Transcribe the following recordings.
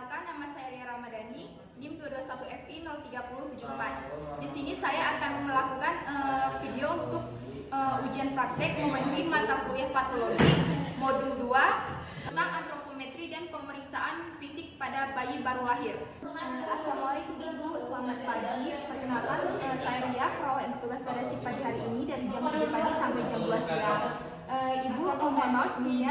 Perkenalkan, nama saya Ria Ramadhani, NIM 221FI 03074. Di sini saya akan melakukan video untuk ujian praktek memenuhi mata kuliah patologi modul 2 tentang antropometri dan pemeriksaan fisik pada bayi baru lahir. Assalamualaikum Ibu, selamat pagi. Perkenalkan, saya Ria, perawat yang bertugas pada shift pagi hari ini dari jam 7 pagi sampai jam 2 siang. Ibu, mohon maaf sebelumnya,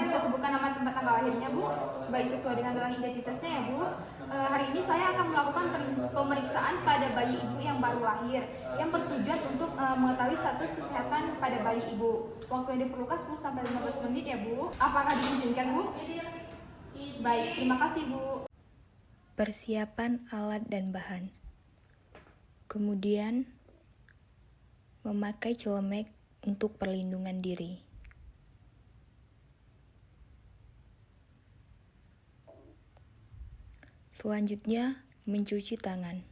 bisa sebutkan nama tempat tanggal lahirnya, Bu? Baik, sesuai dengan gelang identitasnya ya, Bu. Hari ini saya akan melakukan pemeriksaan pada bayi Ibu yang baru lahir, yang bertujuan untuk mengetahui status kesehatan pada bayi Ibu. Waktu yang diperlukan 10-15 menit ya, Bu. Apakah diizinkan, Bu? Baik, terima kasih, Bu. Persiapan alat dan bahan. Kemudian, memakai celemek untuk perlindungan diri. Selanjutnya, mencuci tangan.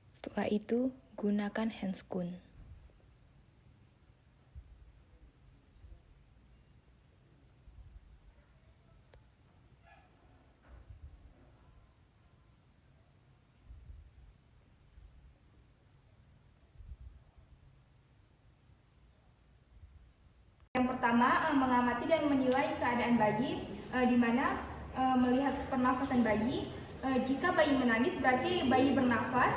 Setelah itu, gunakan handscoon. Yang pertama, mengamati dan menilai keadaan bayi, di mana melihat pernafasan bayi. Jika bayi menangis berarti bayi bernafas.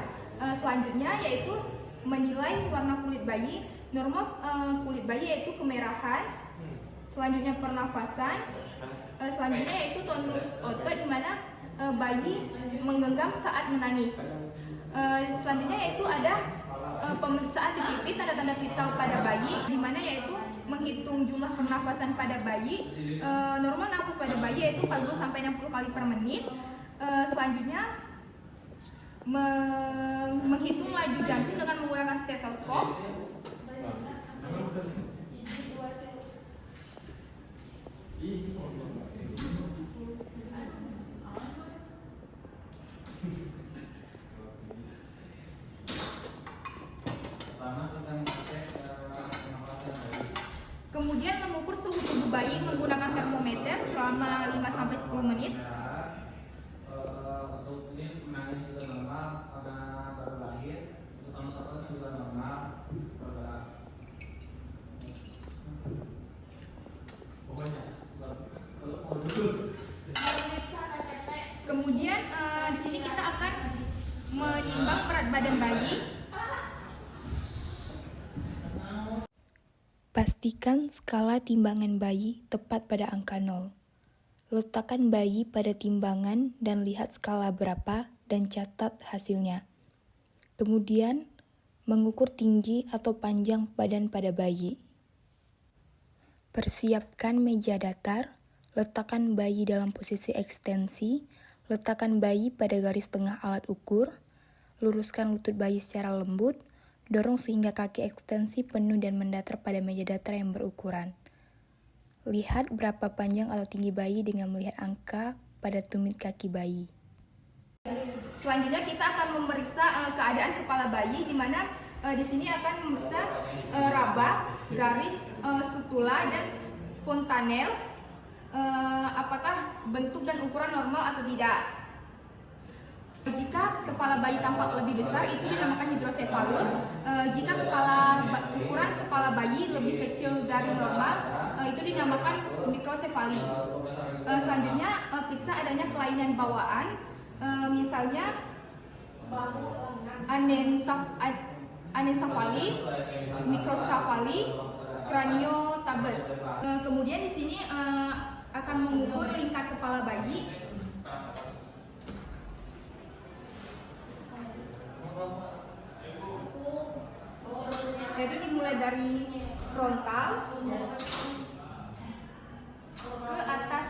Selanjutnya yaitu menilai warna kulit bayi. Normal kulit bayi yaitu kemerahan. Selanjutnya pernafasan. Selanjutnya yaitu tonus otot, di mana bayi menggenggam saat menangis. Selanjutnya yaitu ada pemeriksaan TTV, tanda-tanda vital pada bayi, di mana yaitu menghitung jumlah pernafasan pada bayi. Normal nafas pada bayi yaitu 40-60 kali per menit. Selanjutnya menghitung laju jantung dengan menggunakan stetoskop. Kemudian mengukur suhu tubuh bayi menggunakan termometer selama 5-10 menit. Untuk ini menangis juga normal karena baru lahir. Untuk tonus ototnya juga normal. Pokoknya Kemudian di sini kita akan menimbang berat badan bayi. Pastikan skala timbangan bayi tepat pada angka 0. Letakkan bayi pada timbangan dan lihat skala berapa dan catat hasilnya. Kemudian, mengukur tinggi atau panjang badan pada bayi. Persiapkan meja datar, letakkan bayi dalam posisi ekstensi, letakkan bayi pada garis tengah alat ukur, luruskan lutut bayi secara lembut, dorong sehingga kaki ekstensi penuh dan mendatar pada meja datar yang berukuran. Lihat berapa panjang atau tinggi bayi dengan melihat angka pada tumit kaki bayi. Selanjutnya kita akan memeriksa keadaan kepala bayi, di mana di sini akan memeriksa raba, garis, sutula, dan fontanel. Apakah bentuk dan ukuran normal atau tidak. Jika kepala bayi tampak lebih besar, itu dinamakan hidrosefalus. Jika ukuran kepala bayi lebih kecil dari normal, itu dinamakan mikrosefali. Selanjutnya, periksa adanya kelainan bawaan, misalnya anencefali, mikrosefali, craniotabes. Kemudian di sini akan mengukur lingkar kepala bayi. Yaitu dimulai dari frontal ke atas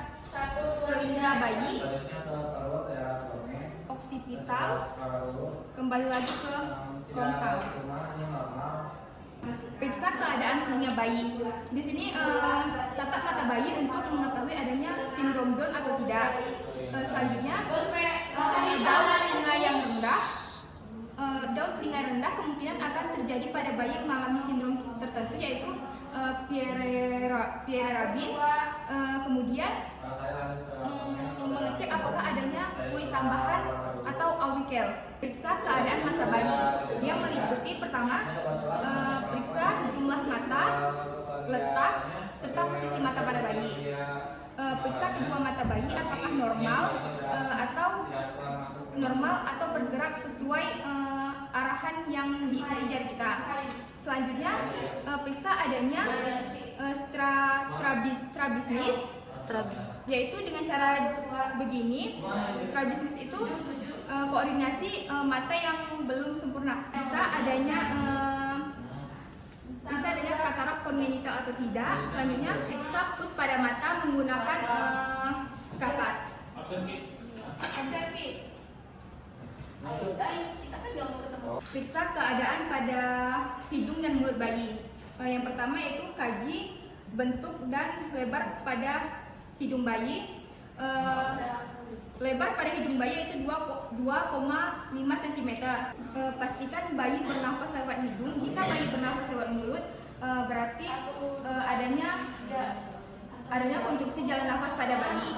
telinga bayi, oksipital, kembali lagi ke frontal. Periksa keadaan telinga bayi. Di sini tatap mata bayi untuk mengetahui adanya sindrom Down atau tidak. Selanjutnya, daun telinga yang rendah. Daun telinga rendah kemungkinan akan terjadi pada bayi yang mengalami sindrom tertentu. tertentu yaitu Pierre Rabin. Kemudian mengecek apakah adanya kulit tambahan atau aurikel. Periksa keadaan mata bayi. Dia meliputi pertama periksa jumlah mata, letak, serta posisi mata pada bayi. Periksa kedua mata bayi apakah normal atau bergerak sesuai arahan yang diikuti jari kita. Selanjutnya periksa adanya strabismus, yaitu dengan cara begini. Strabismus itu koordinasi mata yang belum sempurna. Periksa adanya katarak kongenital atau tidak. Selanjutnya periksa pus pada mata menggunakan kapas. Periksa keadaan pada hidung dan mulut bayi. Yang pertama yaitu kaji bentuk dan lebar pada hidung bayi. Lebar pada hidung bayi itu 2,5 cm. Pastikan bayi bernafas lewat hidung. Jika bayi bernafas lewat mulut, berarti adanya konstruksi jalan nafas pada bayi.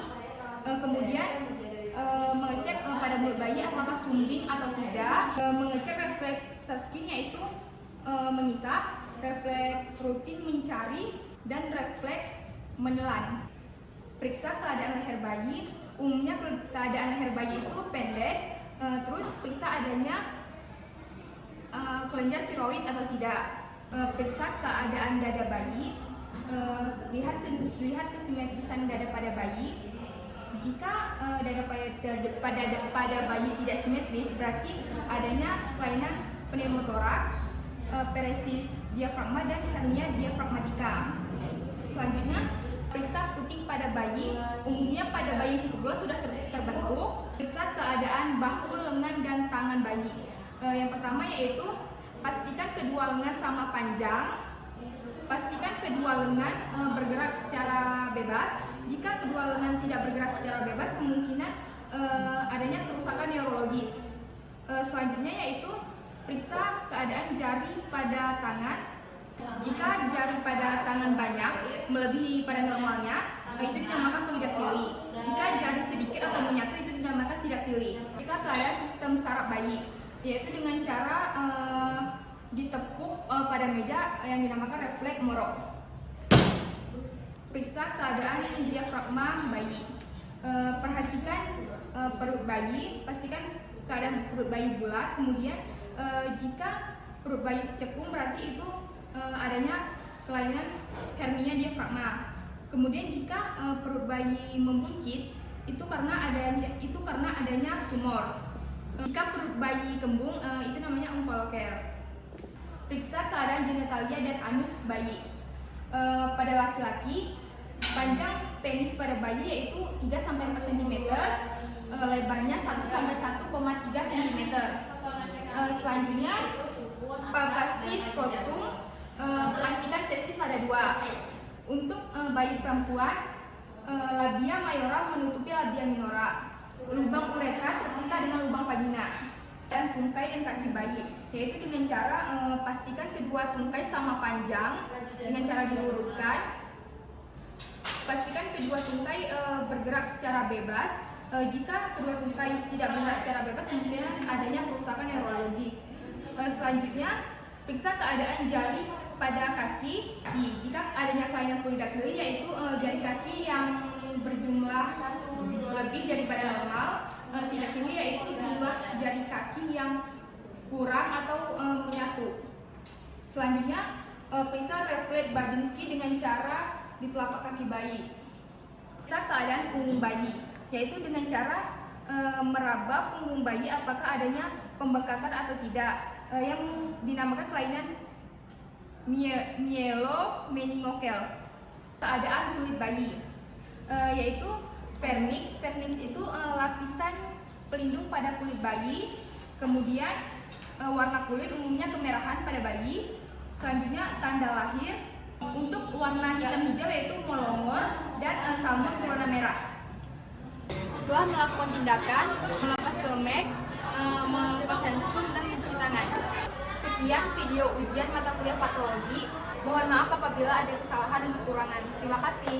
Kemudian mengecek pada mulut bayi apakah sumbing atau tidak. Mengecek refleks skin yaitu mengisap, refleks rutin mencari, dan refleks menelan. Periksa keadaan leher bayi. Umumnya keadaan leher bayi itu pendek. Terus periksa adanya kelenjar tiroid atau tidak. Periksa keadaan dada bayi. Lihat kesimetrisan dada pada bayi. Jika dada pada bayi tidak simetris, berarti adanya kelainan pneumotoraks, paresis diafragma, dan hernia diafragmatika. Selanjutnya, periksa puting pada bayi. Umumnya pada bayi yang cukup luas sudah terbentuk. Periksa keadaan bahu, lengan, dan tangan bayi. Yang pertama yaitu pastikan kedua lengan sama panjang. Pastikan kedua lengan bergerak secara bebas. Jika kedua lengan tidak bergerak secara bebas, kemungkinan adanya kerusakan neurologis. Selanjutnya yaitu periksa keadaan jari pada tangan. Jika jari pada tangan banyak, melebihi pada normalnya, itu dinamakan polidaktili. Jika jari sedikit atau menyatu, itu dinamakan sidaktili. Periksa keadaan sistem saraf bayi, yaitu dengan cara ditepuk pada meja yang dinamakan refleks Moro. Periksa keadaan diafragma bayi. Perhatikan perut bayi, pastikan keadaan perut bayi bulat. Kemudian jika perut bayi cekung, berarti itu adanya kelainan hernia diafragma. Kemudian jika perut bayi membuncit, itu karena adanya tumor. Jika perut bayi kembung, itu namanya umvalokel. Periksa keadaan genitalia dan anus bayi. Pada laki-laki, panjang penis pada bayi yaitu 3-4 cm, lebarnya 1-1,3 cm. Selanjutnya, palpasi skrotum, pastikan testis ada 2. Untuk bayi perempuan, labia mayora menutupi labia minora. Lubang uretra terpisah dengan lubang vagina. Dan tungkai dan kaki bayi, yaitu dengan cara pastikan kedua tungkai sama panjang dengan cara diluruskan. Pastikan kedua tungkai bergerak secara bebas. Jika kedua tungkai tidak bergerak secara bebas, kemungkinan adanya kerusakan neurologis. Selanjutnya, periksa keadaan jari pada kaki. Jika adanya kelainan polidaktili, yaitu jari kaki yang berjumlah lebih daripada normal. Sidaktili yaitu jumlah jari kaki yang kurang atau menyatu. Selanjutnya, periksa refleks Babinski dengan cara di telapak kaki bayi. Periksa keadaan punggung bayi, yaitu dengan cara meraba punggung bayi apakah adanya pembengkakan atau tidak, yang dinamakan kelainan myelomeningokel. Keadaan kulit bayi, yaitu vernix. Vernix itu lapisan pelindung pada kulit bayi. Kemudian warna kulit umumnya kemerahan pada bayi. Selanjutnya tanda lahir. Untuk warna hitam hijau yaitu molongor dan salmon berwarna merah. Setelah melakukan tindakan melepas celemek, melepas handscoon dan mencuci tangan. Sekian video ujian mata kuliah patologi. Mohon maaf apabila ada kesalahan dan kekurangan. Terima kasih.